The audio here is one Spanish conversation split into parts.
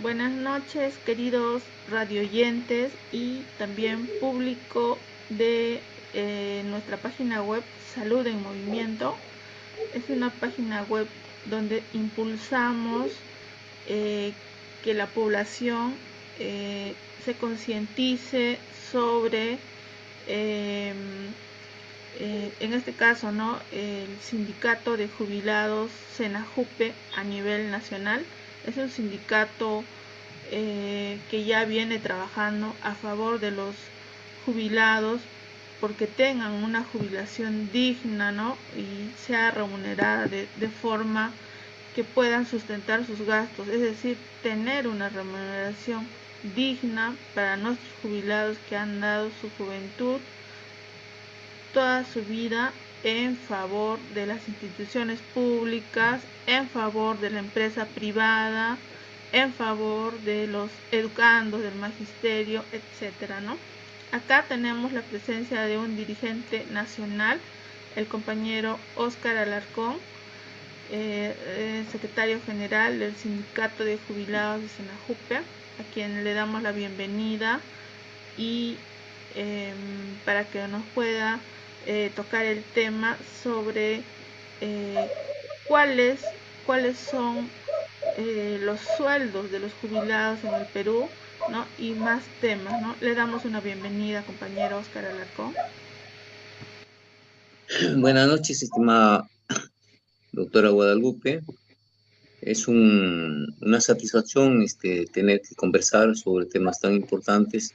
Buenas noches, queridos radioyentes y también público de nuestra página web Salud en Movimiento. Es una página web donde impulsamos que la población se concientice sobre, en este caso, ¿no?, el sindicato de jubilados SENAJUPE a nivel nacional. Es un sindicato que ya viene trabajando a favor de los jubilados porque tengan una jubilación digna, ¿no?, y sea remunerada de forma que puedan sustentar sus gastos, es decir, tener una remuneración digna para nuestros jubilados que han dado su juventud, toda su vida en favor de las instituciones públicas, en favor de la empresa privada, en favor de los educandos, del magisterio, etcétera, ¿no? Acá tenemos la presencia de un dirigente nacional, el compañero Óscar Alarcón, secretario general del Sindicato de Jubilados de SENAJUPE, a quien le damos la bienvenida y para que nos pueda tocar el tema sobre cuáles son los sueldos de los jubilados en el Perú, ¿no?, y más temas, ¿no? Le damos una bienvenida, compañero Óscar Alarcón. Buenas noches, estimada doctora Guadalupe. Es una satisfacción tener que conversar sobre temas tan importantes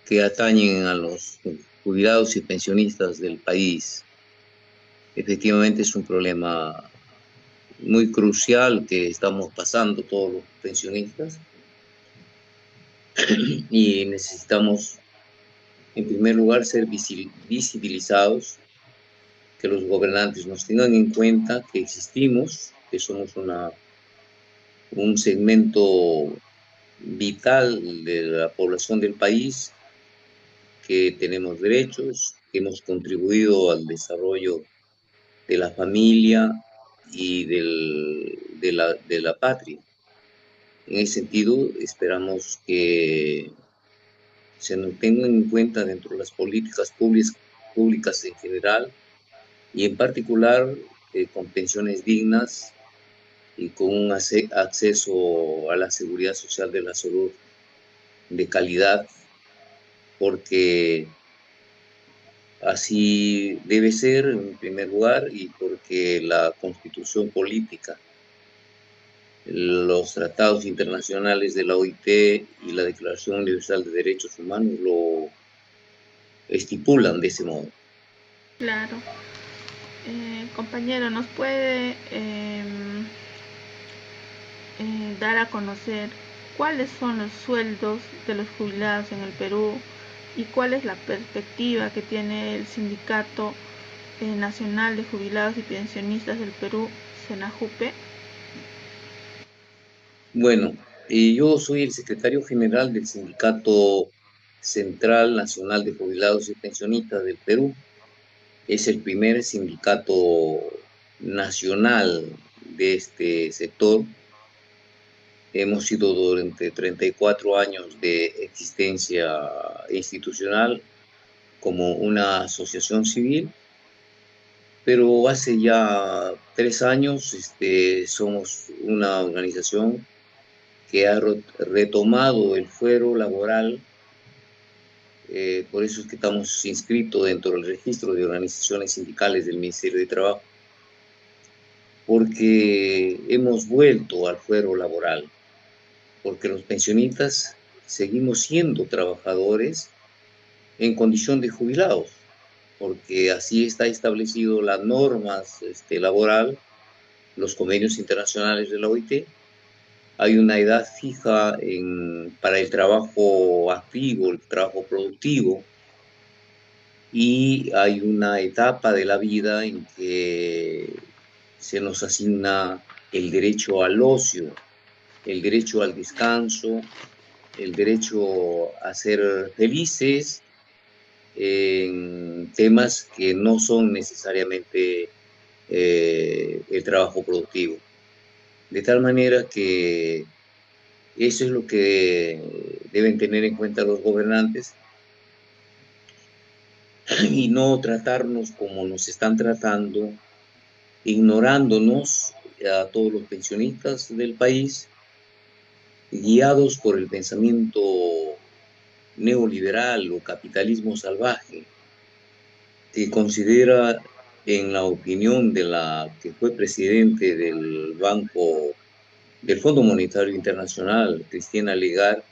que atañen a los jubilados y pensionistas del país. Efectivamente es un problema muy crucial que estamos pasando todos los pensionistas y necesitamos, en primer lugar, ser visibilizados, que los gobernantes nos tengan en cuenta que existimos, que somos un segmento vital de la población del país, que tenemos derechos, que hemos contribuido al desarrollo de la familia y de la patria. En ese sentido, esperamos que se nos tengan en cuenta dentro de las políticas públicas en general y en particular con pensiones dignas y con un acceso a la seguridad social de la salud de calidad, porque así debe ser en primer lugar y porque la Constitución política, los tratados internacionales de la OIT y la Declaración Universal de Derechos Humanos lo estipulan de ese modo. Claro. Compañero, ¿nos puede dar a conocer cuáles son los sueldos de los jubilados en el Perú y cuál es la perspectiva que tiene el Sindicato Nacional de Jubilados y Pensionistas del Perú, SENAJUPE? Bueno, yo soy el secretario general del Sindicato Central Nacional de Jubilados y Pensionistas del Perú. Es el primer sindicato nacional de este sector. Hemos sido durante 34 años de existencia institucional como una asociación civil, pero hace ya 3 años somos una organización que ha retomado el fuero laboral. Por eso es que estamos inscritos dentro del registro de organizaciones sindicales del Ministerio de Trabajo, porque hemos vuelto al fuero laboral, porque los pensionistas seguimos siendo trabajadores en condición de jubilados, porque así está establecido las normas laboral, los convenios internacionales de la OIT. Hay una edad fija para el trabajo activo, el trabajo productivo, y hay una etapa de la vida en que se nos asigna el derecho al ocio, el derecho al descanso, el derecho a ser felices en temas que no son necesariamente el trabajo productivo. De tal manera que Eso es lo que deben tener en cuenta los gobernantes y no tratarnos como nos están tratando, ignorándonos a todos los pensionistas del país, guiados por el pensamiento neoliberal o capitalismo salvaje, que considera, en la opinión de la que fue presidente del Fondo Monetario Internacional, Cristina Lagarde,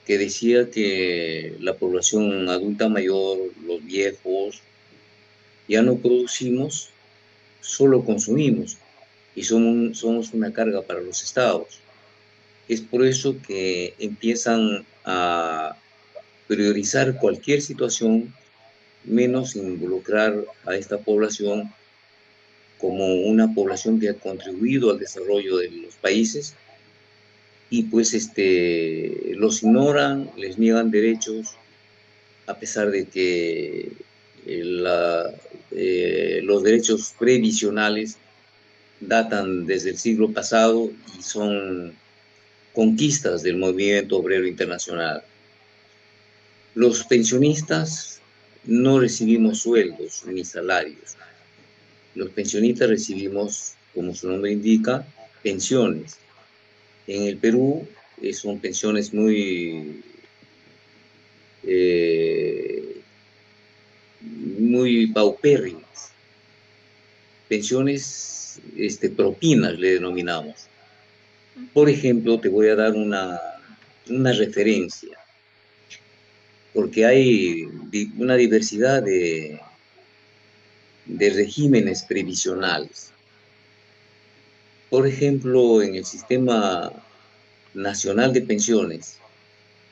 que decía que la población adulta mayor, los viejos, ya no producimos, solo consumimos y somos una carga para los estados. Es por eso que empiezan a priorizar cualquier situación, menos involucrar a esta población como una población que ha contribuido al desarrollo de los países, y pues los ignoran, les niegan derechos, a pesar de que los derechos previsionales datan desde el siglo pasado y son conquistas del movimiento obrero internacional. Los pensionistas no recibimos sueldos ni salarios. Los pensionistas recibimos, como su nombre indica, pensiones. En el Perú son pensiones muy paupérrimas. Pensiones, propinas le denominamos. Por ejemplo, te voy a dar una referencia, porque hay una diversidad de regímenes previsionales. Por ejemplo, en el Sistema Nacional de Pensiones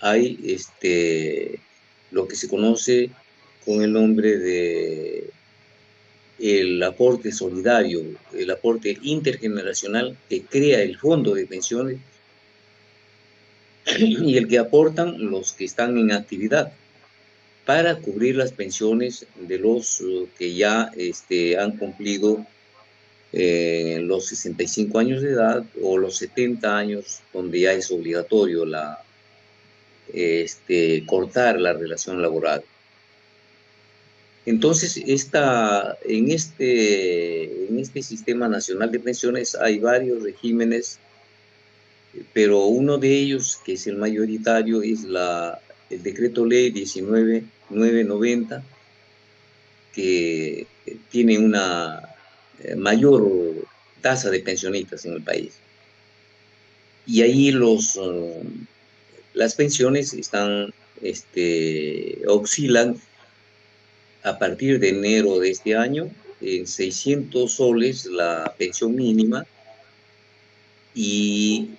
hay lo que se conoce con el nombre de el aporte solidario, el aporte intergeneracional que crea el fondo de pensiones y el que aportan los que están en actividad para cubrir las pensiones de los que ya han cumplido los 65 años de edad o los 70 años, donde ya es obligatorio cortar la relación laboral. Entonces, en este Sistema Nacional de Pensiones hay varios regímenes, pero uno de ellos, que es el mayoritario, es el Decreto Ley 19.990, que tiene una mayor tasa de pensionistas en el país. Y ahí las pensiones oscilan a partir de enero de este año en 600 soles la pensión mínima, y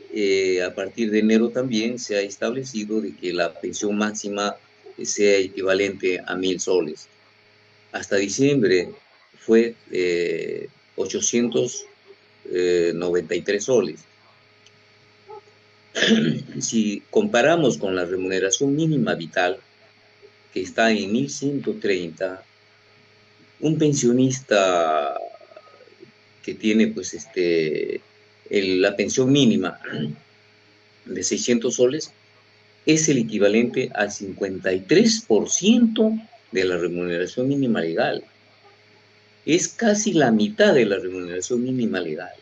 a partir de enero también se ha establecido de que la pensión máxima sea equivalente a 1.000 soles. Hasta diciembre fue 893 soles. Si comparamos con la remuneración mínima vital, que está en 1.130, un pensionista que tiene pues la pensión mínima de 600 soles es el equivalente al 53% de la remuneración mínima legal. Es casi la mitad de la remuneración mínima legal.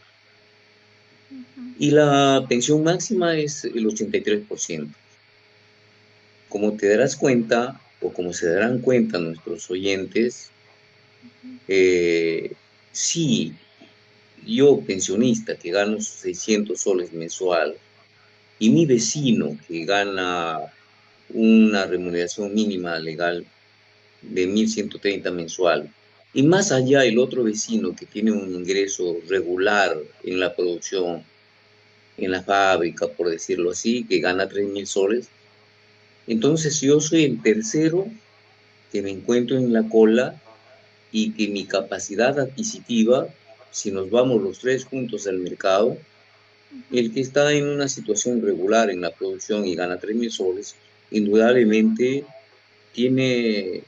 Y la pensión máxima es el 83%. Como te darás cuenta, o como se darán cuenta nuestros oyentes, si yo, pensionista, que gano 600 soles mensual, y mi vecino, que gana una remuneración mínima legal de 1.130 mensual, y más allá el otro vecino que tiene un ingreso regular en la producción, en la fábrica, por decirlo así, que gana 3.000 soles, entonces yo soy el tercero que me encuentro en la cola, y que mi capacidad adquisitiva, si nos vamos los tres juntos al mercado, el que está en una situación regular en la producción y gana 3.000 soles, indudablemente tiene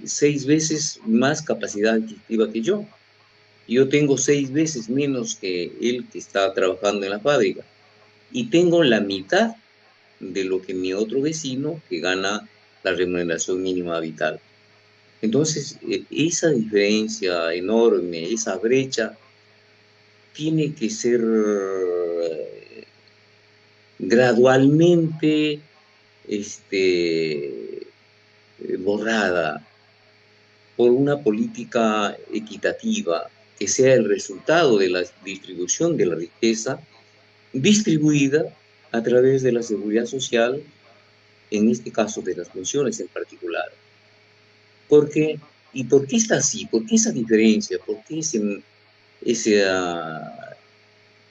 6 veces más capacidad adquisitiva que yo. Yo tengo 6 veces menos que él que está trabajando en la fábrica y tengo la mitad de lo que mi otro vecino que gana la remuneración mínima vital. Entonces, esa diferencia enorme, esa brecha, tiene que ser gradualmente borrada por una política equitativa que sea el resultado de la distribución de la riqueza distribuida a través de la seguridad social, en este caso de las pensiones en particular. Porque, ¿y por qué está así? ¿Por qué esa diferencia? ¿Por qué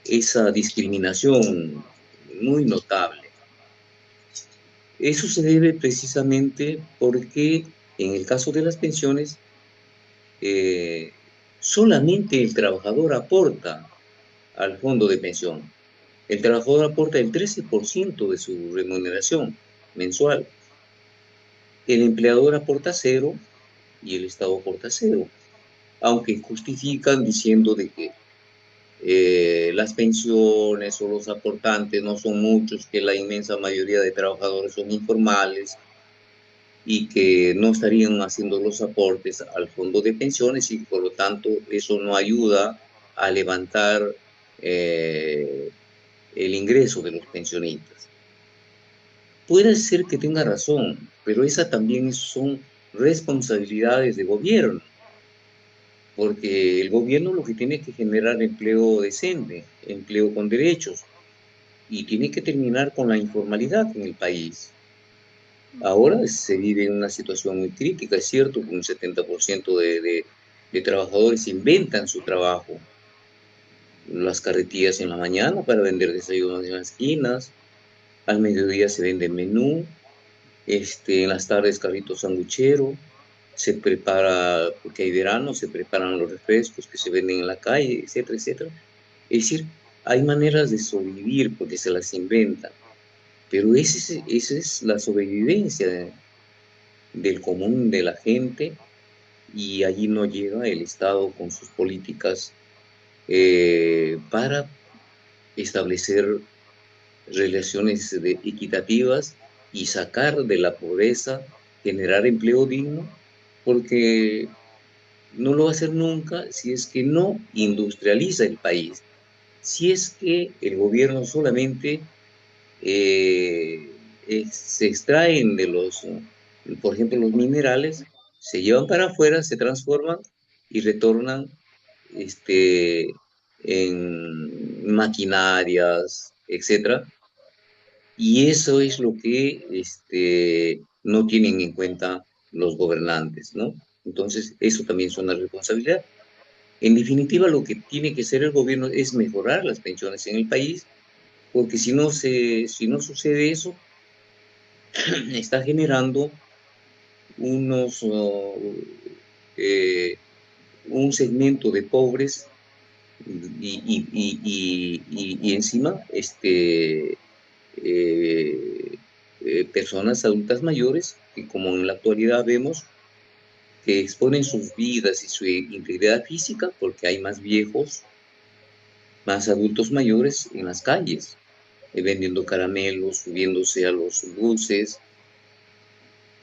esa discriminación muy notable? Eso se debe precisamente porque en el caso de las pensiones, solamente el trabajador aporta al fondo de pensión. El trabajador aporta el 13% de su remuneración mensual. El empleador aporta cero y el Estado aporta cero. Aunque justifican diciendo de que las pensiones o los aportantes no son muchos, que la inmensa mayoría de trabajadores son informales y que no estarían haciendo los aportes al fondo de pensiones y por lo tanto eso no ayuda a levantar el ingreso de los pensionistas. Puede ser que tenga razón, pero esa también son responsabilidades de gobierno, porque el gobierno lo que tiene que generar empleo decente, empleo con derechos, y tiene que terminar con la informalidad en el país. Ahora se vive en una situación muy crítica, es cierto, que un 70% de trabajadores inventan su trabajo. Las carretillas en la mañana para vender desayunos en las esquinas, al mediodía se vende menú, en las tardes carrito sanguchero, se prepara, porque hay verano, se preparan los refrescos que se venden en la calle, etcétera, etcétera. Es decir, hay maneras de sobrevivir porque se las inventan, pero esa es la sobrevivencia del común de la gente y allí no llega el Estado con sus políticas para establecer relaciones equitativas y sacar de la pobreza, generar empleo digno, porque no lo va a hacer nunca si es que no industrializa el país, si es que el gobierno solamente se extraen de por ejemplo, los minerales, se llevan para afuera, se transforman y retornan en maquinarias, etcétera. Y eso es lo que no tienen en cuenta los gobernantes, ¿no? Entonces, eso también es una responsabilidad. En definitiva, lo que tiene que hacer el gobierno es mejorar las pensiones en el país, porque si no sucede eso, está generando un segmento de pobres y encima personas adultas mayores que, como en la actualidad vemos, que exponen sus vidas y su integridad física porque hay más viejos, más adultos mayores en las calles, vendiendo caramelos, subiéndose a los buses.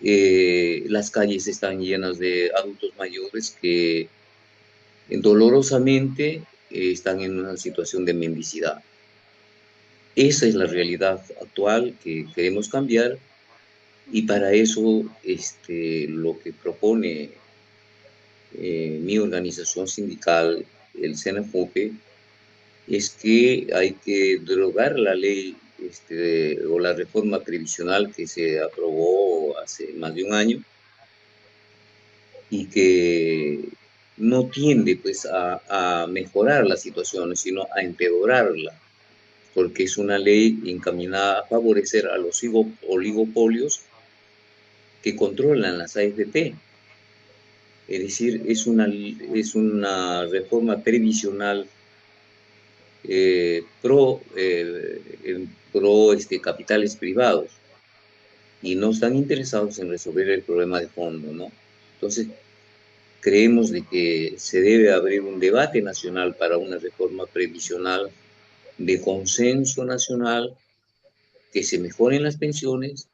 Las calles están llenas de adultos mayores que dolorosamente están en una situación de mendicidad. Esa es la realidad actual que queremos cambiar y para eso lo que propone mi organización sindical, el CNJUPE, es que hay que derogar la ley o la reforma previsional que se aprobó hace más de un año y que no tiende pues a mejorar la situación, sino a empeorarla, porque es una ley encaminada a favorecer a los oligopolios que controlan las AFP. Es decir, es una reforma previsional pro capitales privados y no están interesados en resolver el problema de fondo, ¿no? Entonces, creemos de que se debe abrir un debate nacional para una reforma previsional de consenso nacional, que se mejoren las pensiones,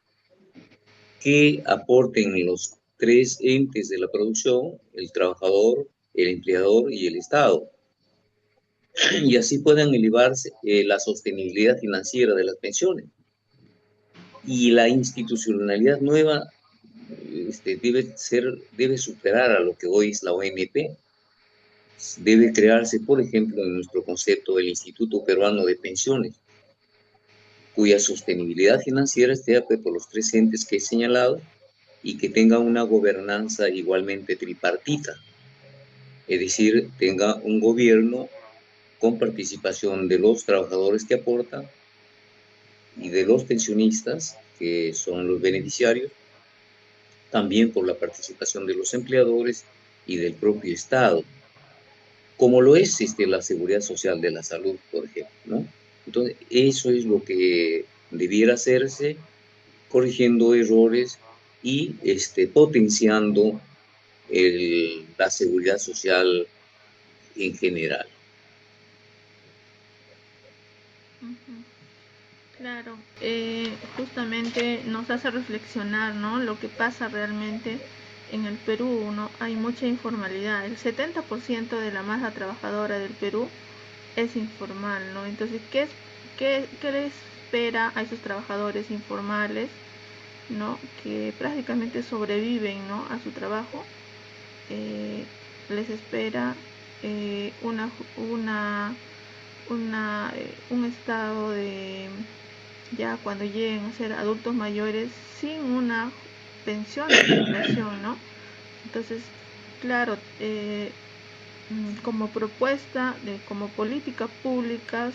que aporten los tres entes de la producción, el trabajador, el empleador y el Estado, y así puedan elevarse la sostenibilidad financiera de las pensiones. Y la institucionalidad nueva debe superar a lo que hoy es la OMP. Debe crearse, por ejemplo, en nuestro concepto, el Instituto Peruano de Pensiones, cuya sostenibilidad financiera esté por los tres entes que he señalado y que tenga una gobernanza igualmente tripartita, es decir, tenga un gobierno con participación de los trabajadores que aportan y de los pensionistas, que son los beneficiarios, también por la participación de los empleadores y del propio Estado, como lo es la seguridad social de la salud, por ejemplo, ¿no? Entonces, eso es lo que debiera hacerse, corrigiendo errores y potenciando la seguridad social en general. Ujú. Claro, justamente nos hace reflexionar, ¿no? Lo que pasa realmente en el Perú, ¿no? Hay mucha informalidad. El 70% de la masa trabajadora del Perú es informal, ¿no? Entonces, ¿qué les espera a esos trabajadores informales, ¿no? Que prácticamente sobreviven, ¿no? A su trabajo. Eh, Les espera eh, una, una, un estado de ya cuando lleguen a ser adultos mayores sin una pensión de jubilación, ¿no? Entonces, claro, como propuesta, como políticas públicas,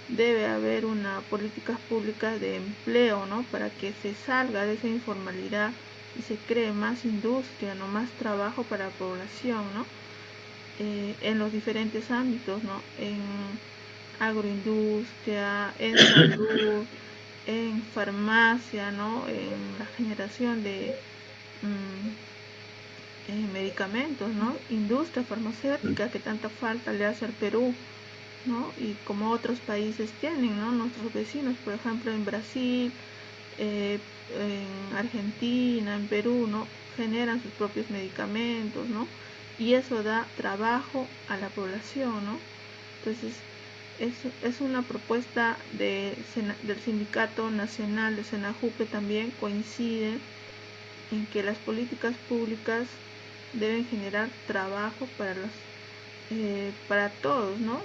debe haber una políticas públicas de empleo, ¿no? Para que se salga de esa informalidad y se cree más industria, no más trabajo para la población, ¿no? En los diferentes ámbitos, ¿no? En agroindustria, en salud, en farmacia, ¿no? En la generación de medicamentos, ¿no? Industria farmacéutica que tanta falta le hace al Perú, ¿no? Y como otros países tienen, ¿no? Nuestros vecinos, por ejemplo, en Brasil, en Argentina, en Perú, ¿no? Generan sus propios medicamentos, ¿no? Y eso da trabajo a la población, ¿no? Entonces, es una propuesta del Sindicato Nacional de Senajupe, también coincide en que las políticas públicas deben generar trabajo para todos, ¿no?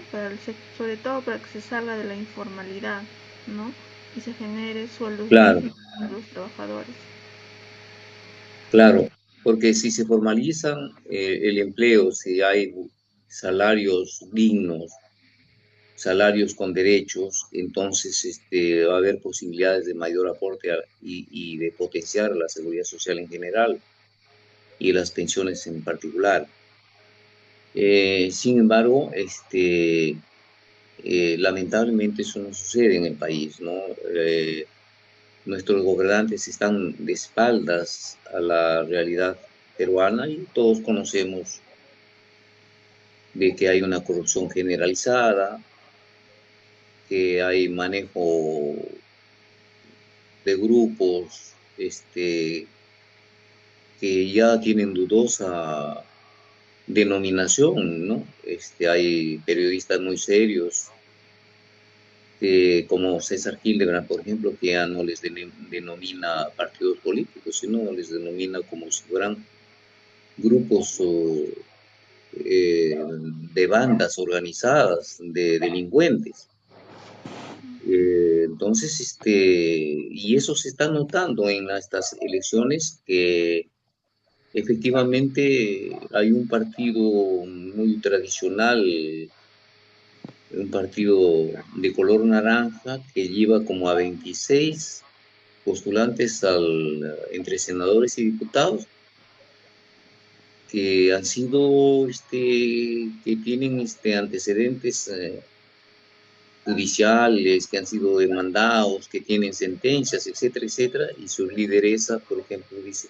Sobre todo para que se salga de la informalidad, ¿no? Y se genere sueldos Claro, dignos para los trabajadores. claro, porque si se formalizan el empleo, si hay salarios dignos, salarios con derechos, entonces va a haber posibilidades de mayor aporte y de potenciar la seguridad social en general y las pensiones en particular. Sin embargo, lamentablemente eso no sucede en el país, ¿no? Nuestros gobernantes están de espaldas a la realidad peruana y todos conocemos de que hay una corrupción generalizada, que hay manejo de grupos que ya tienen dudosa denominación, ¿no? Hay periodistas muy serios, como César Hildebrand, por ejemplo, que ya no les denomina partidos políticos, sino les denomina como si fueran grupos de bandas organizadas de delincuentes. Entonces, y eso se está notando en estas elecciones, que efectivamente hay un partido muy tradicional, un partido de color naranja que lleva como a 26 postulantes entre senadores y diputados que han sido, que tienen antecedentes judiciales, que han sido demandados, que tienen sentencias, etcétera, etcétera, y su lideresa, por ejemplo, dice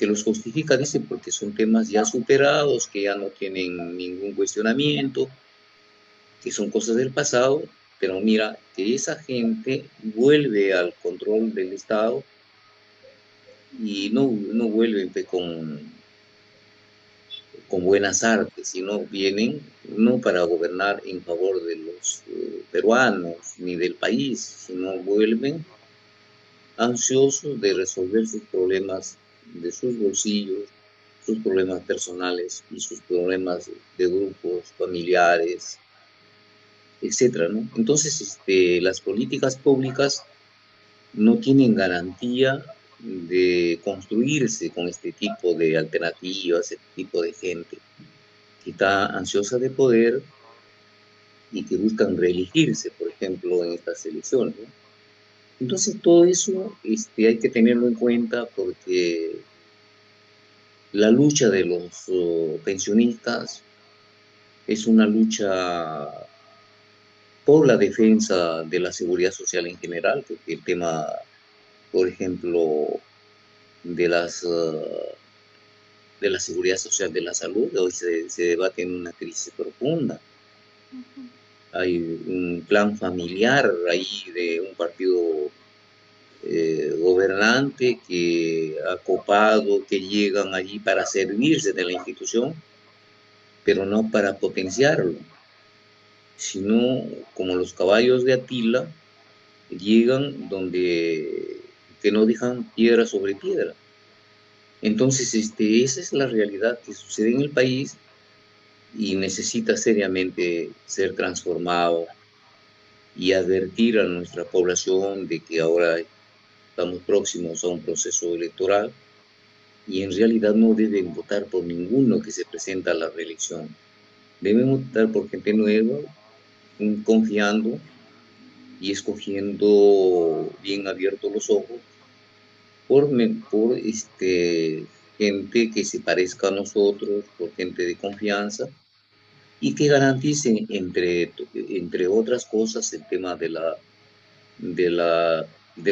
que los justifica, dice, porque son temas ya superados, que ya no tienen ningún cuestionamiento, que son cosas del pasado, pero mira, que esa gente vuelve al control del Estado y no vuelven pues, con buenas artes, sino vienen no para gobernar en favor de los peruanos ni del país, sino vuelven ansiosos de resolver sus problemas de sus bolsillos, sus problemas personales y sus problemas de grupos familiares, etcétera, ¿no? Entonces, las políticas públicas no tienen garantía de construirse con este tipo de alternativas, este tipo de gente que está ansiosa de poder y que buscan reelegirse, por ejemplo, en estas elecciones, ¿no? Entonces, todo eso hay que tenerlo en cuenta porque la lucha de los pensionistas es una lucha por la defensa de la seguridad social en general, porque el tema, por ejemplo, de de la seguridad social de la salud hoy se debate en una crisis profunda. Hay un plan familiar ahí de un partido gobernante que ha copado, que llegan allí para servirse de la institución, pero no para potenciarlo, sino como los caballos de Atila, llegan donde que no dejan piedra sobre piedra. Entonces, esa es la realidad que sucede en el país y necesita seriamente ser transformado y advertir a nuestra población de que ahora estamos próximos a un proceso electoral y en realidad no deben votar por ninguno que se presenta a la reelección. Deben votar por gente nueva, confiando y escogiendo bien abiertos los ojos por gente que se parezca a nosotros, por gente de confianza y que garantice, entre otras cosas, el tema de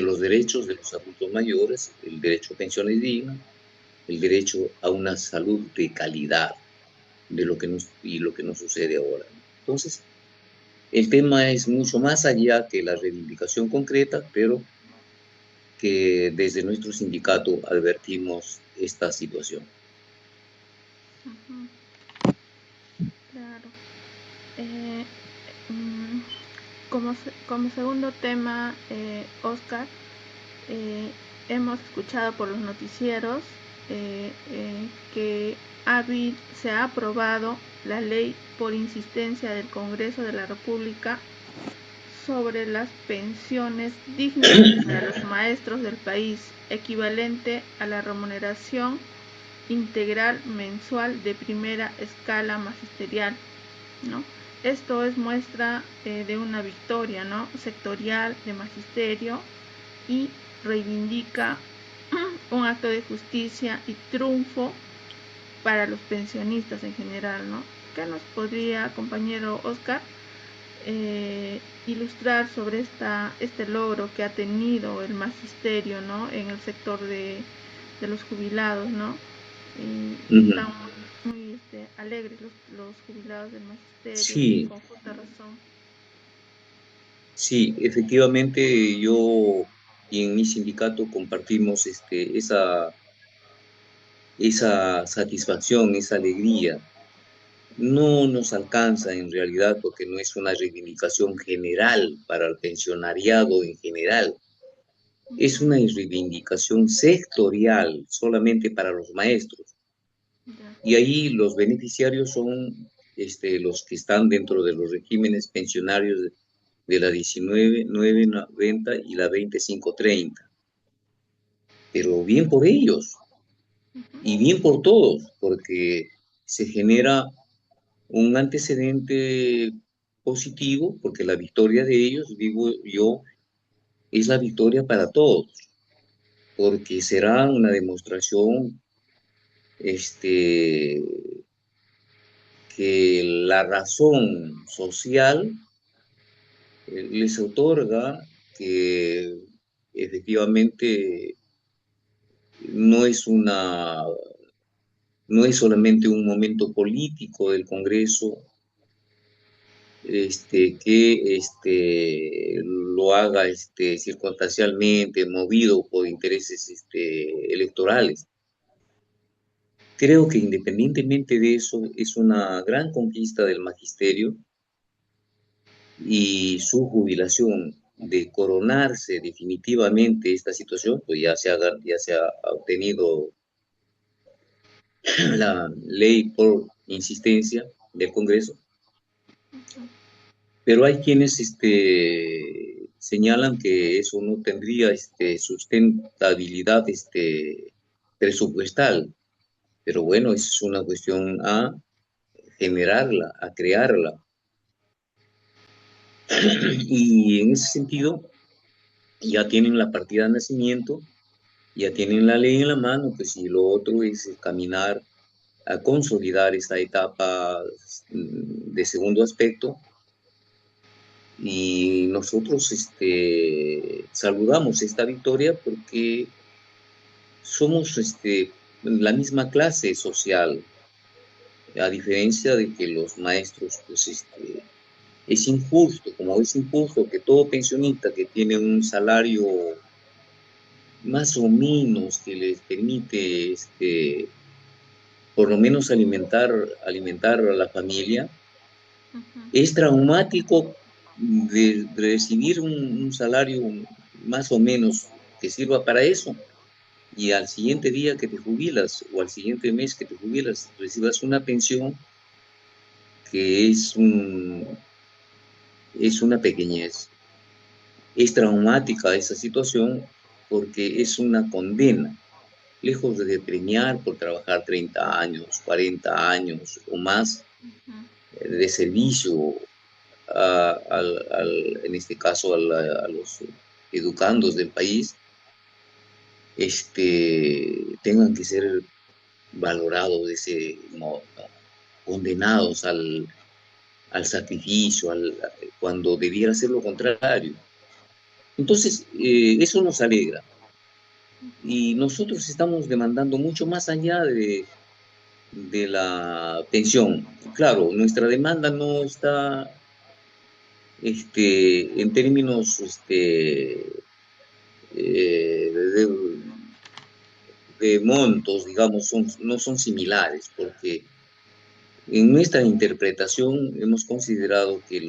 los derechos de los adultos mayores, el derecho a pensiones dignas, el derecho a una salud de calidad y lo que nos sucede ahora. Entonces, el tema es mucho más allá que la reivindicación concreta, pero que desde nuestro sindicato advertimos esta situación. Claro. Eh, mm, como segundo tema, Oscar, hemos escuchado por los noticieros que se ha aprobado la ley por insistencia del Congreso de la República sobre las pensiones dignas para los maestros del país, equivalente a la remuneración integral mensual de primera escala magisterial, ¿no? Esto es muestra de una victoria, ¿no?, sectorial de magisterio y reivindica un acto de justicia y triunfo para los pensionistas en general, ¿no? ¿Qué nos podría, compañero Oscar, ilustrar sobre este logro que ha tenido el magisterio, ¿no?, en el sector de los jubilados, ¿no? Están muy alegres los jubilados del magisterio y Sí, con justa razón. sí, efectivamente yo y en mi sindicato compartimos esa satisfacción, esa alegría. No nos alcanza en realidad porque no es una reivindicación general para el pensionariado en general. Es una reivindicación sectorial solamente para los maestros. Y ahí los beneficiarios son los que están dentro de los regímenes pensionarios de la 19.990 y la 2530. Pero bien por ellos y bien por todos, porque se genera un antecedente positivo, porque la victoria de ellos, digo yo, es la victoria para todos, porque será una demostración que la razón social les otorga que efectivamente no es no es solamente un momento político del Congreso, que lo haga circunstancialmente, movido por intereses electorales. Creo que independientemente de eso, es una gran conquista del magisterio y su jubilación de coronarse definitivamente esta situación, pues ya se ha obtenido la ley por insistencia del Congreso, pero hay quienes señalan que eso no tendría sustentabilidad presupuestal, pero bueno, es una cuestión a generarla, a crearla. Y en ese sentido, ya tienen la partida de nacimiento, ya tienen la ley en la mano, pues y lo otro es caminar a consolidar esta etapa de segundo aspecto. Y nosotros saludamos esta victoria porque somos la misma clase social, a diferencia de que los maestros, pues es injusto, como es injusto que todo pensionista que tiene un salario más o menos que les permite por lo menos alimentar a la familia, es traumático de recibir un salario más o menos que sirva para eso, y al siguiente día que te jubilas o al siguiente mes que te jubilas recibas una pensión que es una pequeñez. Es traumática esa situación porque es una condena. Lejos de premiar por trabajar 30 años, 40 años o más de servicio en este caso a los educandos del país, tengan que ser valorados de ese modo, ¿no? Condenados al sacrificio, cuando debiera ser lo contrario. Entonces, eso nos alegra. Y nosotros estamos demandando mucho más allá de la pensión. Claro, nuestra demanda no está en términos de montos, digamos, no son similares, porque en nuestra interpretación hemos considerado que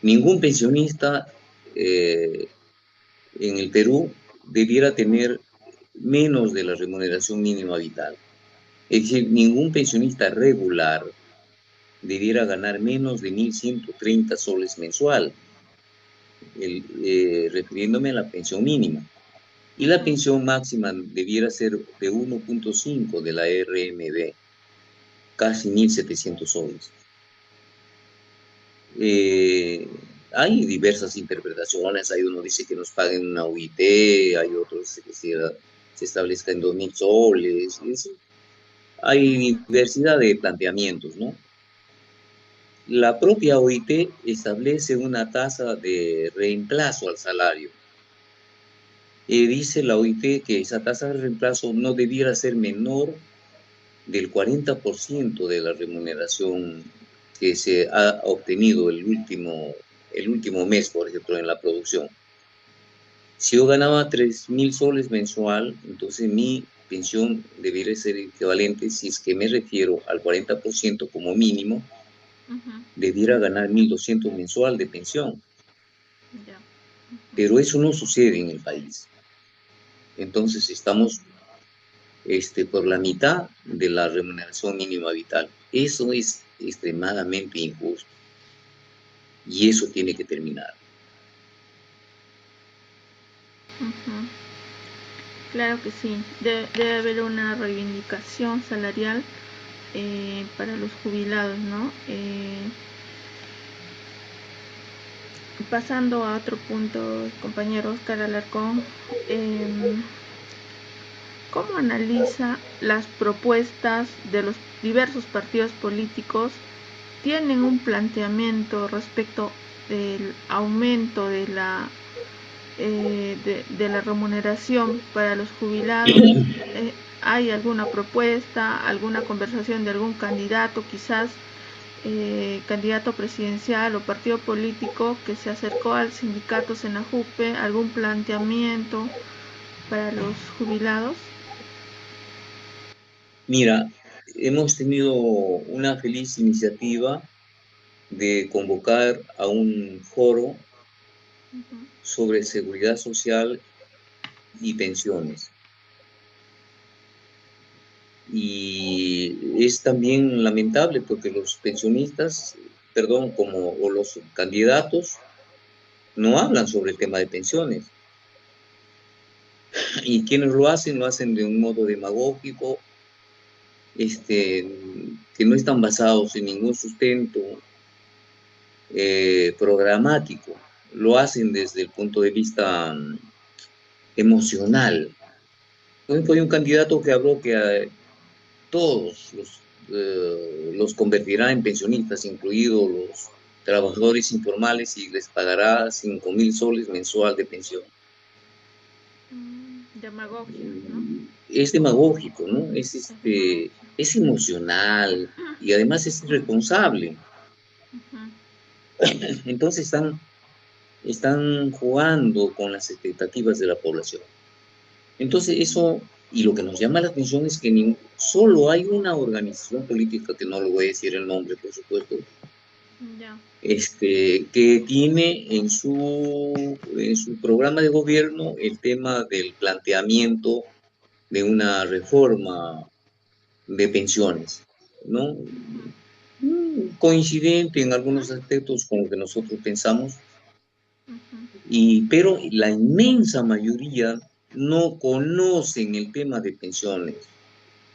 ningún pensionista en el Perú debiera tener menos de la remuneración mínima vital. Es decir, ningún pensionista regular debiera ganar menos de 1.130 soles mensual, refiriéndome a la pensión mínima. Y la pensión máxima debiera ser de 1.5 de la RMB, casi 1.700 soles. Hay diversas interpretaciones, hay uno dice que nos paguen una UIT, hay otros que se establezca en 2.000 soles, hay diversidad de planteamientos, ¿no? La propia OIT establece una tasa de reemplazo al salario. Dice la OIT que esa tasa de reemplazo no debiera ser menor del 40% de la remuneración que se ha obtenido el último mes, por ejemplo, en la producción. Si yo ganaba 3.000 soles mensual, entonces mi pensión debiera ser equivalente, si es que me refiero al 40% como mínimo, debiera ganar 1.200 mensual de pensión. Pero eso no sucede en el país. Entonces estamos por la mitad de la remuneración mínima vital. Eso es extremadamente injusto. Y eso tiene que terminar. Claro que sí. Debe haber una reivindicación salarial para los jubilados, ¿no? Pasando a otro punto, compañero Oscar Alarcón, ¿cómo analiza las propuestas de los diversos partidos políticos? ¿Tienen un planteamiento respecto del aumento de la de la remuneración para los jubilados. ¿Hay alguna propuesta, alguna conversación de algún candidato, quizás candidato presidencial o partido político que se acercó al sindicato Senajupe, algún planteamiento para los jubilados? Mira, hemos tenido una feliz iniciativa de convocar a un foro sobre seguridad social y pensiones. Y es también lamentable porque los pensionistas, perdón, o los candidatos, no hablan sobre el tema de pensiones. Y quienes lo hacen de un modo demagógico, que no están basados en ningún sustento programático. Lo hacen desde el punto de vista emocional. Por ejemplo, hay un candidato que habló que todos los convertirá en pensionistas, incluidos los trabajadores informales, y les pagará 5.000 soles mensual de pensión. Demagogia, ¿no? Es demagógico, ¿no? Es emocional y además es irresponsable. Entonces están jugando con las expectativas de la población. Entonces eso, y lo que nos llama la atención es que solo hay una organización política, que no le voy a decir el nombre, por supuesto, que tiene en su programa de gobierno el tema del planteamiento de una reforma de pensiones, ¿no? Coincidente en algunos aspectos con lo que nosotros pensamos, pero la inmensa mayoría no conocen el tema de pensiones.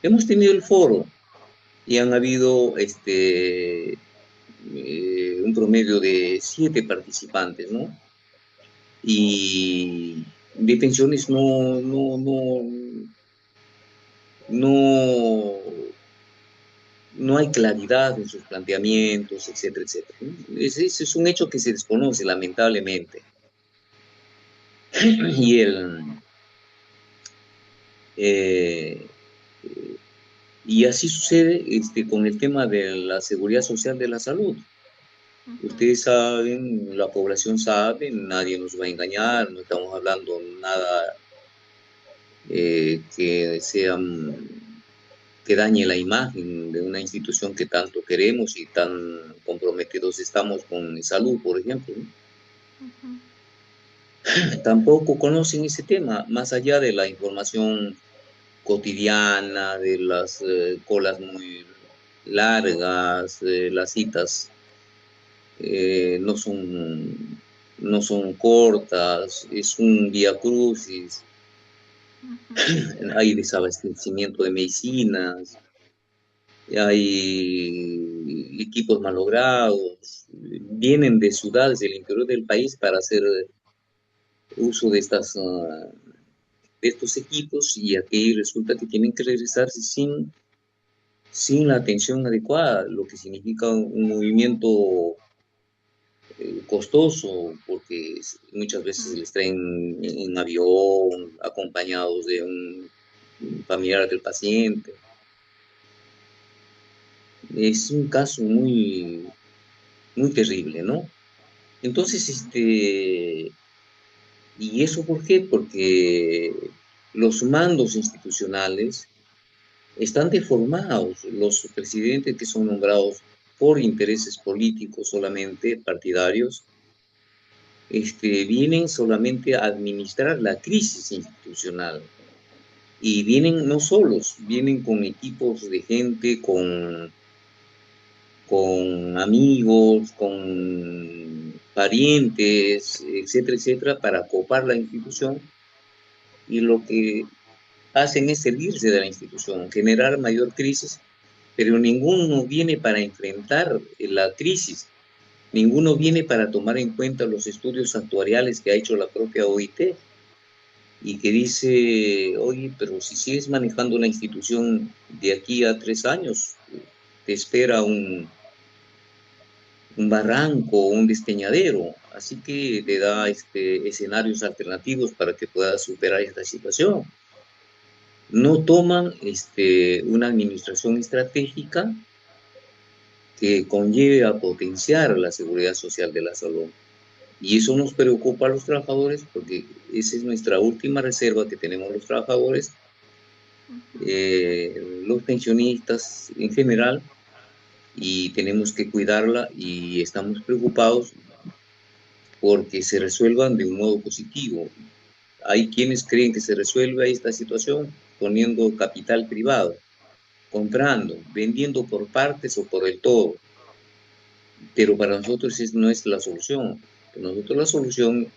Hemos tenido el foro y han habido un promedio de 7 participantes, ¿no? Y de pensiones no hay claridad en sus planteamientos, etcétera, etcétera. Ese es un hecho que se desconoce, lamentablemente. Y así sucede con el tema de la seguridad social de la salud. Ustedes saben, la población sabe, nadie nos va a engañar, no estamos hablando nada que dañe la imagen de una institución que tanto queremos y tan comprometidos estamos con salud, por ejemplo, ¿no? Tampoco conocen ese tema, más allá de la información cotidiana, de las colas muy largas, las citas no son cortas, es un viacrucis. Hay desabastecimiento de medicinas, hay equipos malogrados, vienen de ciudades del interior del país para hacer uso de estos equipos, y aquí resulta que tienen que regresarse sin la atención adecuada, lo que significa un movimiento costoso, porque muchas veces les traen en avión, acompañados de un familiar del paciente. Es un caso muy, muy terrible, ¿no? Entonces, ¿y eso por qué? Porque los mandos institucionales están deformados. Los presidentes que son nombrados por intereses políticos solamente, partidarios, vienen solamente a administrar la crisis institucional. Y vienen no solos, vienen con equipos de gente, con amigos, con parientes, etcétera, etcétera, para copar la institución, y lo que hacen es servirse de la institución, generar mayor crisis, pero ninguno viene para enfrentar la crisis, ninguno viene para tomar en cuenta los estudios actuariales que ha hecho la propia OIT, y que dice, oye, pero si sigues manejando la institución de aquí a 3 años, te espera un barranco, un despeñadero. así que te da escenarios alternativos para que puedas superar esta situación. No toman una administración estratégica que conlleve a potenciar la seguridad social de la salud. Y eso nos preocupa a los trabajadores porque esa es nuestra última reserva que tenemos los trabajadores, los pensionistas en general, y tenemos que cuidarla y estamos preocupados porque se resuelvan de un modo positivo. Hay quienes creen que se resuelve esta situación poniendo capital privado, comprando, vendiendo por partes o por el todo. Pero para nosotros no es la solución. Para nosotros la solución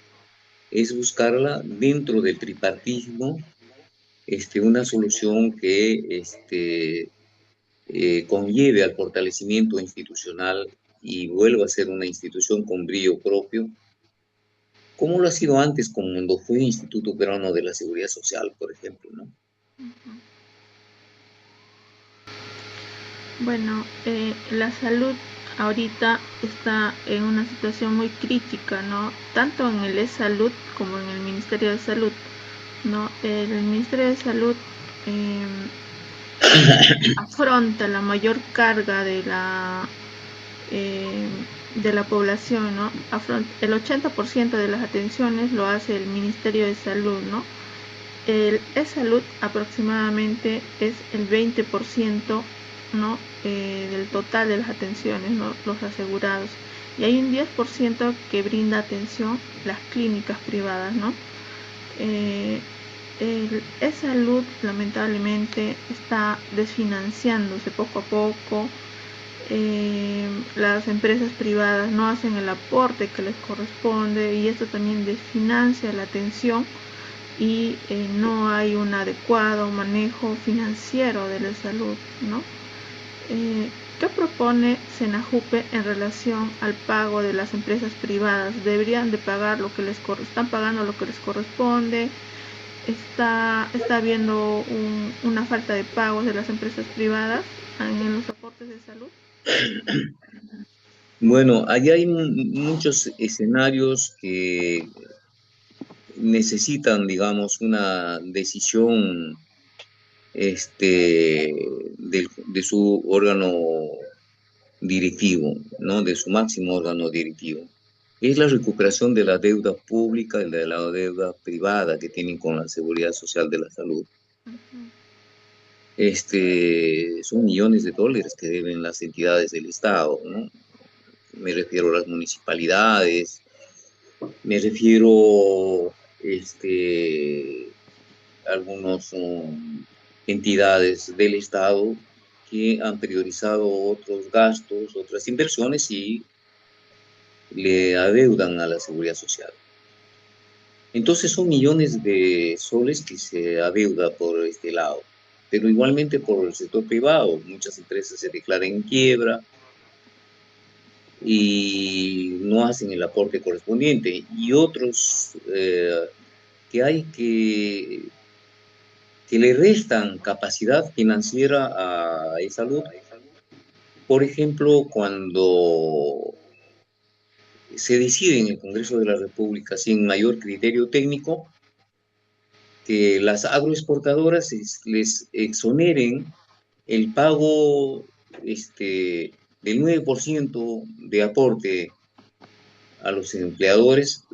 es buscarla dentro del tripartismo, una solución que conlleve al fortalecimiento institucional y vuelva a ser una institución con brillo propio, como lo ha sido antes cuando fue Instituto Peruano de la Seguridad Social, por ejemplo, ¿no? Bueno, la salud ahorita está en una situación muy crítica, ¿no? Tanto en el e-salud como en el Ministerio de Salud, ¿no? El Ministerio de Salud afronta la mayor carga de la población, ¿no? El 80% de las atenciones lo hace el Ministerio de Salud, ¿no? El e-salud aproximadamente es el 20%, ¿no? Del total de las atenciones, ¿no? Los asegurados. Y hay un 10% que brinda atención las clínicas privadas, ¿no? El e-salud lamentablemente está desfinanciándose poco a poco. Las empresas privadas no hacen el aporte que les corresponde y esto también desfinancia la atención y no hay un adecuado manejo financiero de la salud, ¿no? ¿Qué propone Senajupe en relación al pago de las empresas privadas? ¿Deberían de pagar lo que están pagando lo que les corresponde? ¿Está habiendo una falta de pagos de las empresas privadas en los aportes de salud? Bueno, ahí hay muchos escenarios que necesitan, digamos, una decisión de su órgano directivo, ¿no? De su máximo órgano directivo. Es la recuperación de la deuda pública y de la deuda privada que tienen con la Seguridad Social de la Salud. Son millones de dólares que deben las entidades del Estado, ¿no? Me refiero a las municipalidades, me refiero a algunas entidades del Estado que han priorizado otros gastos, otras inversiones y le adeudan a la seguridad social. Entonces son millones de soles que se adeuda por este lado, pero igualmente por el sector privado. Muchas empresas se declaran en quiebra y no hacen el aporte correspondiente. Y otros que hay que le restan capacidad financiera a salud. Por ejemplo, cuando se decide en el Congreso de la República sin mayor criterio técnico que las agroexportadoras les exoneren el pago del 9% de aporte a los empleadores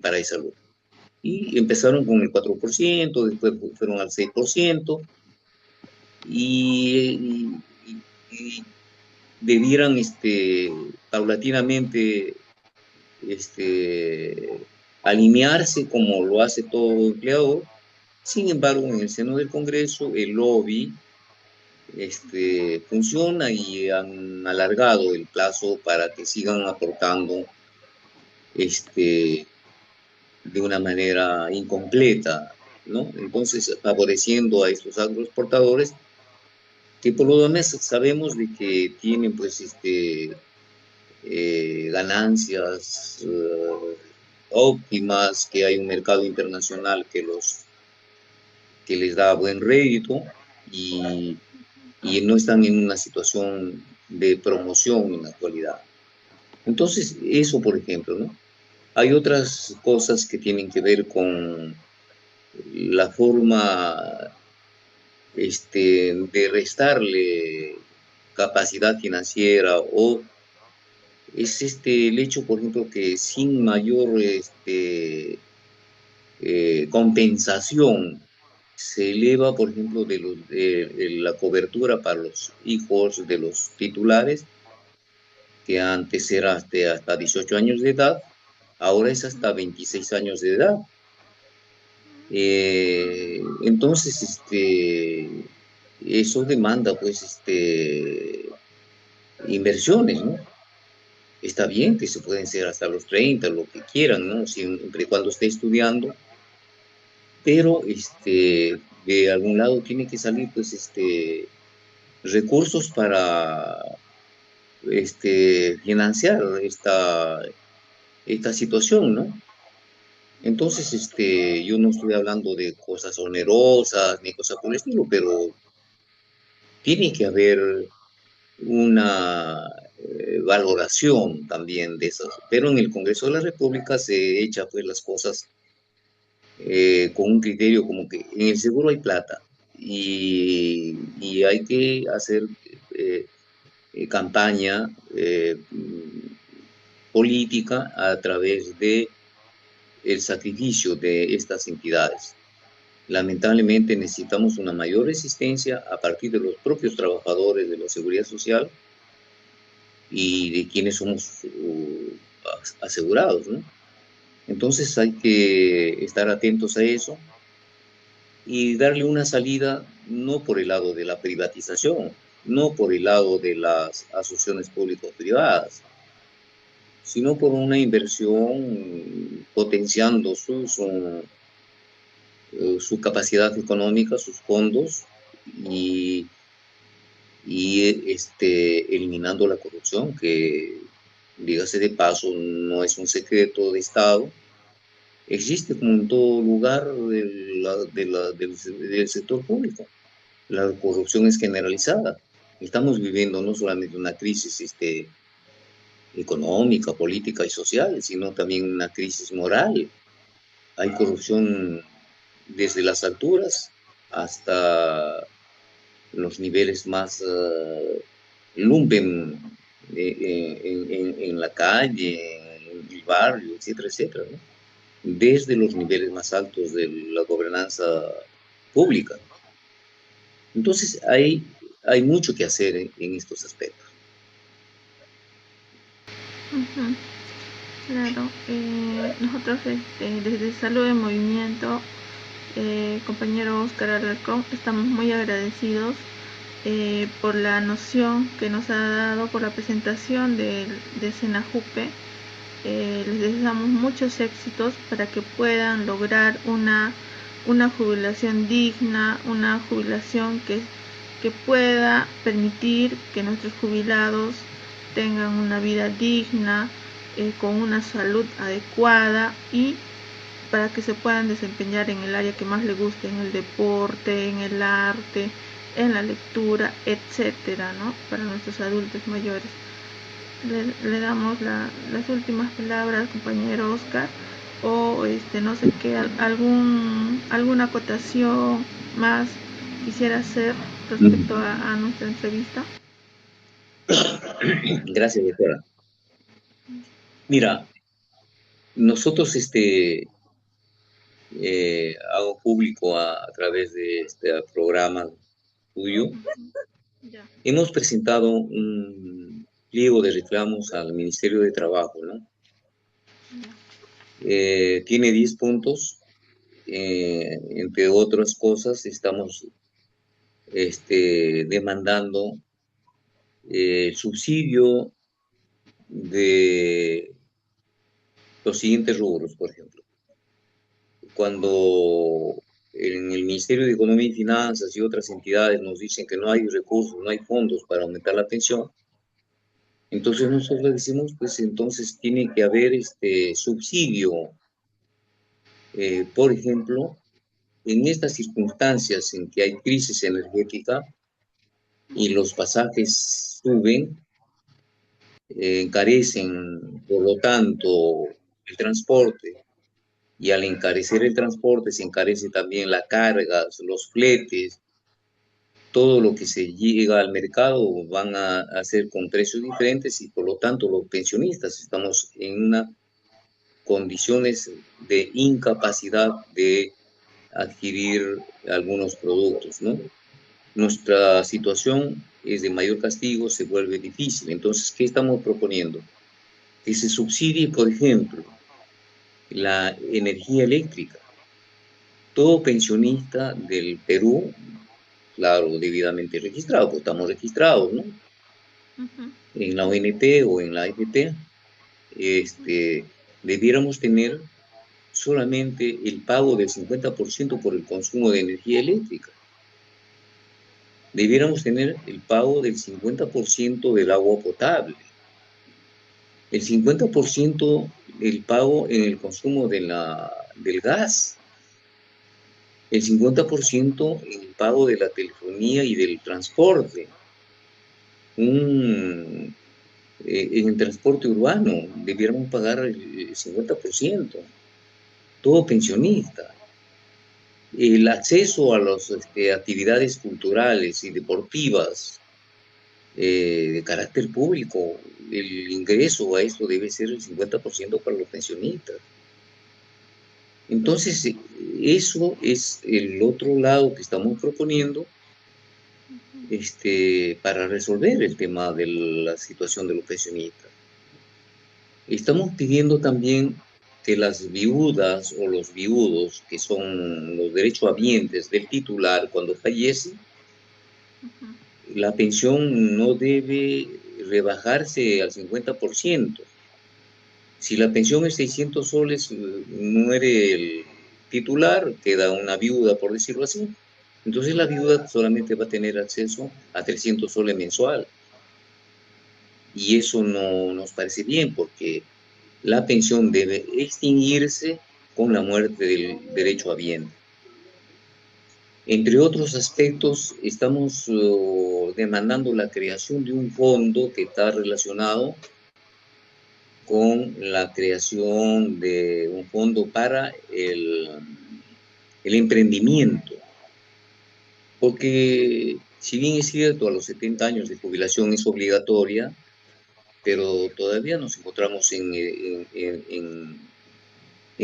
para esa salud. Y empezaron con el 4%, después fueron al 6%, y debieran paulatinamente alinearse como lo hace todo empleador. Sin embargo, en el seno del Congreso, el lobby funciona y han alargado el plazo para que sigan aportando de una manera incompleta, ¿no? Entonces, favoreciendo a estos agroexportadores, que por lo demás sabemos de que tienen, pues, ganancias óptimas, que hay un mercado internacional que les da buen rédito y no están en una situación de promoción en la actualidad. Entonces, eso por ejemplo, ¿no? Hay otras cosas que tienen que ver con la forma de restarle capacidad financiera o es el hecho, por ejemplo, que sin mayor compensación se eleva, por ejemplo, la cobertura para los hijos de los titulares, que antes era hasta 18 años de edad, ahora es hasta 26 años de edad. Entonces, eso demanda, pues, inversiones, ¿no? Está bien que se pueden ser hasta los 30 lo que quieran, ¿no? Siempre y cuando esté estudiando, pero, de algún lado tiene que salir, pues, recursos para, financiar esta situación, ¿no? Entonces, yo no estoy hablando de cosas onerosas ni cosas por el estilo, pero tiene que haber una valoración también de esas. Pero en el Congreso de la República se echa pues las cosas con un criterio como que en el seguro hay plata y hay que hacer eh, campaña política a través de el sacrificio de estas entidades. Lamentablemente necesitamos una mayor resistencia a partir de los propios trabajadores de la seguridad social y de quienes somos asegurados, ¿no? Entonces hay que estar atentos a eso y darle una salida no por el lado de la privatización, no por el lado de las asociaciones público-privadas, sino por una inversión potenciando su capacidad económica, sus fondos y, eliminando la corrupción, que, dígase de paso, no es un secreto de Estado, existe como en todo lugar del sector público. La corrupción es generalizada. Estamos viviendo no solamente una crisis económica, política y social, sino también una crisis moral. Hay corrupción desde las alturas hasta los niveles más lumpen en la calle, en el barrio, etcétera, etcétera, ¿no? Desde los niveles más altos de la gobernanza pública. Entonces, hay mucho que hacer en estos aspectos. Ujú. Claro, nosotros desde Salud en Movimiento, compañero Oscar Alarcón, estamos muy agradecidos por la noción que nos ha dado, por la presentación de Senajupe. Les deseamos muchos éxitos para que puedan lograr una jubilación digna, una jubilación que pueda permitir que nuestros jubilados tengan una vida digna, con una salud adecuada y para que se puedan desempeñar en el área que más les guste, en el deporte, en el arte, en la lectura, etcétera, ¿no? Para nuestros adultos mayores. Le damos las últimas palabras, compañero Oscar, o no sé qué, alguna acotación más quisiera hacer respecto a nuestra entrevista. Gracias, doctora. Mira, nosotros hago público a través de este programa tuyo. Ya. Hemos presentado un pliego de reclamos al Ministerio de Trabajo, ¿no? Tiene 10 puntos, entre otras cosas, estamos demandando subsidio de los siguientes rubros, por ejemplo. Cuando en el Ministerio de Economía y Finanzas y otras entidades nos dicen que no hay recursos, no hay fondos para aumentar la pensión, entonces nosotros decimos, pues entonces tiene que haber este subsidio. Por ejemplo, en estas circunstancias en que hay crisis energética y los pasajes suben, encarecen, por lo tanto, el transporte, y al encarecer el transporte se encarece también la carga, los fletes, todo lo que se llega al mercado van a hacer con precios diferentes y por lo tanto los pensionistas estamos en una condiciones de incapacidad de adquirir algunos productos, ¿no? Nuestra situación es de mayor castigo, se vuelve difícil. Entonces, ¿qué estamos proponiendo? Que se subsidie, por ejemplo, la energía eléctrica. Todo pensionista del Perú, claro, debidamente registrado, pues estamos registrados, ¿no? Ujú. En la ONP o en la AFP, debiéramos tener solamente el pago del 50% por el consumo de energía eléctrica. Debiéramos tener el pago del 50% del agua potable, el 50% del pago en el consumo del gas, el 50% en el pago de la telefonía y del transporte, en el transporte urbano debiéramos pagar el 50%, todo pensionista. El acceso a las actividades culturales y deportivas de carácter público, el ingreso a esto debe ser el 50% para los pensionistas. Entonces, eso es el otro lado que estamos proponiendo para resolver el tema de la situación de los pensionistas. Estamos pidiendo también que las viudas o los viudos, que son los derechohabientes del titular cuando fallece, la pensión no debe rebajarse al 50%. Si la pensión es 600 soles, muere el titular, queda una viuda, por decirlo así. Entonces la viuda solamente va a tener acceso a 300 soles mensual. Y eso no nos parece bien porque la pensión debe extinguirse con la muerte del derechohabiente. Entre otros aspectos, estamos demandando la creación de un fondo que está relacionado con la creación de un fondo para el emprendimiento. Porque si bien es cierto, a los 70 años de jubilación es obligatoria, pero todavía nos encontramos en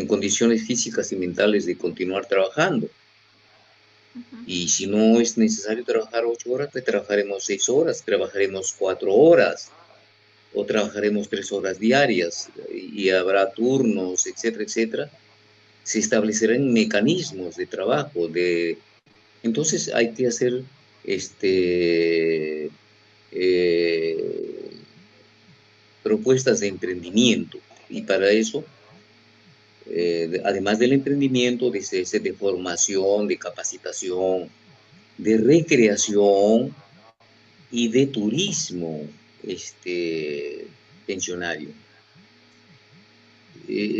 condiciones físicas y mentales de continuar trabajando. Y si no es necesario trabajar 8 horas, pues trabajaremos 6 horas, trabajaremos 4 horas o trabajaremos 3 horas diarias y habrá turnos, etcétera, etcétera. Se establecerán mecanismos de trabajo. Entonces hay que hacer propuestas de emprendimiento y para eso además del emprendimiento, de formación, de capacitación, de recreación y de turismo pensionario.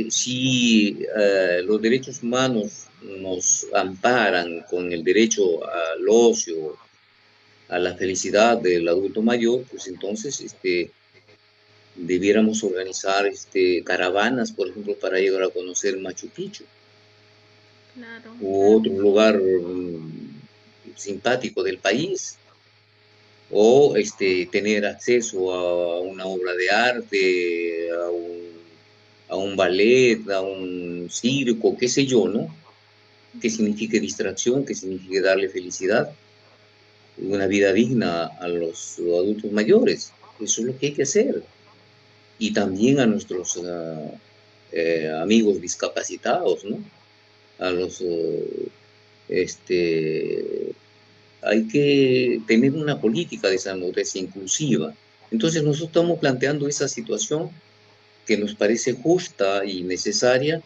Si los derechos humanos nos amparan con el derecho al ocio, a la felicidad del adulto mayor, pues entonces debiéramos organizar caravanas, por ejemplo, para llegar a conocer Machu Picchu. Claro, U claro otro que sí. lugar simpático del país, o tener acceso a una obra de arte, a un ballet, a un circo, qué sé yo, ¿no? Que signifique distracción, que signifique darle felicidad, una vida digna a los adultos mayores. Eso es lo que hay que hacer. Y también a nuestros amigos discapacitados, ¿no? A los hay que tener una política de sanidad inclusiva. Entonces nosotros estamos planteando esa situación que nos parece justa y necesaria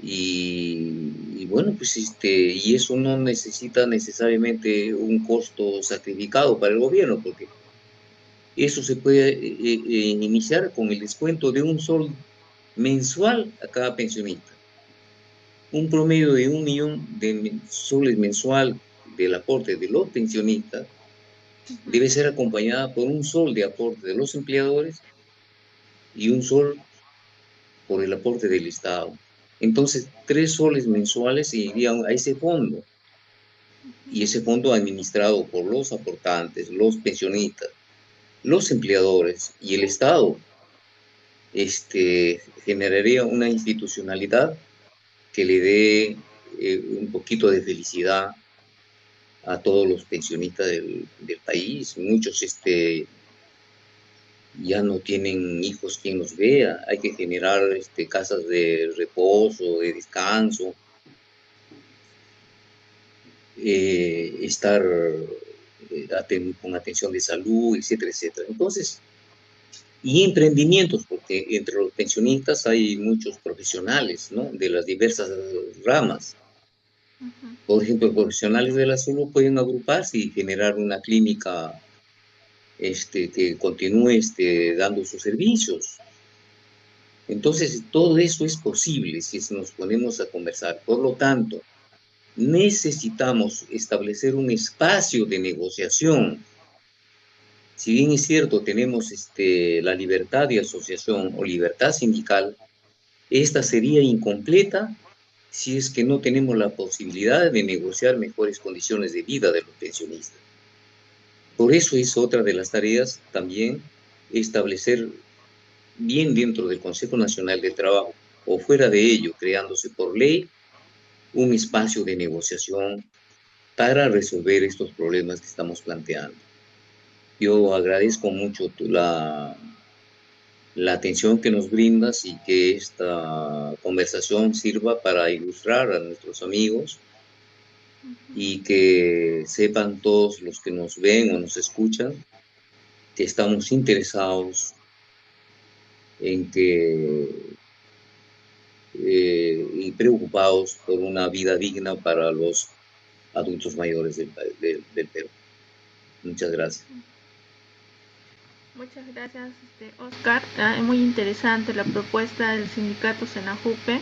y bueno, pues y eso no necesita necesariamente un costo sacrificado para el gobierno, porque eso se puede iniciar con el descuento de un sol mensual a cada pensionista. Un promedio de 1 millón de soles mensual del aporte de los pensionistas debe ser acompañada por un sol de aporte de los empleadores y un sol por el aporte del Estado. Entonces, 3 soles mensuales se irían a ese fondo, y ese fondo administrado por los aportantes, los pensionistas, los empleadores y el Estado, generaría una institucionalidad que le dé un poquito de felicidad a todos los pensionistas del país. Muchos ya no tienen hijos quien los vea. Hay que generar casas de reposo, de descanso, estar con atención de salud, etcétera, etcétera. Entonces, y emprendimientos, porque entre los pensionistas hay muchos profesionales, ¿no? De las diversas ramas. Ujú. Por ejemplo, profesionales de la salud pueden agruparse y generar una clínica que continúe dando sus servicios. Entonces, todo eso es posible si nos ponemos a conversar. Por lo tanto, necesitamos establecer un espacio de negociación. Si bien es cierto, tenemos la libertad de asociación o libertad sindical, esta sería incompleta si es que no tenemos la posibilidad de negociar mejores condiciones de vida de los pensionistas. Por eso es otra de las tareas también establecer bien dentro del Consejo Nacional de Trabajo o fuera de ello, creándose por ley un espacio de negociación para resolver estos problemas que estamos planteando. Yo agradezco mucho la atención que nos brindas y que esta conversación sirva para ilustrar a nuestros amigos y que sepan todos los que nos ven o nos escuchan que estamos interesados en que y preocupados por una vida digna para los adultos mayores del Perú. Muchas gracias. Muchas gracias, Oscar. Es muy interesante la propuesta del sindicato Senajupe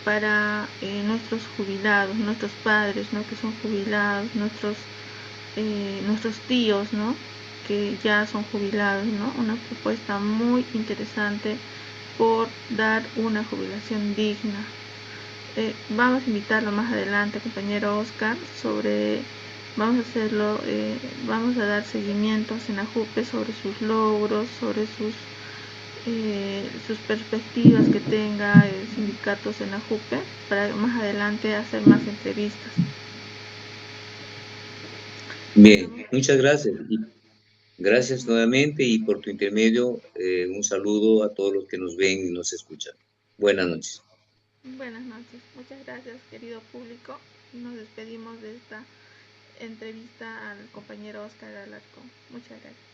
para nuestros jubilados, nuestros padres, ¿no? Que son jubilados, nuestros tíos, ¿no? Que ya son jubilados, ¿no? Una propuesta muy interesante por dar una jubilación digna. Vamos a invitarlo más adelante, compañero Oscar, vamos a hacerlo, vamos a dar seguimiento a Senajupe sobre sus logros, sobre sus perspectivas que tenga el sindicato Senajupe, para más adelante hacer más entrevistas. Bien, muchas gracias. Y gracias nuevamente y por tu intermedio, un saludo a todos los que nos ven y nos escuchan. Buenas noches. Buenas noches, muchas gracias, querido público. Nos despedimos de esta entrevista al compañero Oscar Alarcón. Muchas gracias.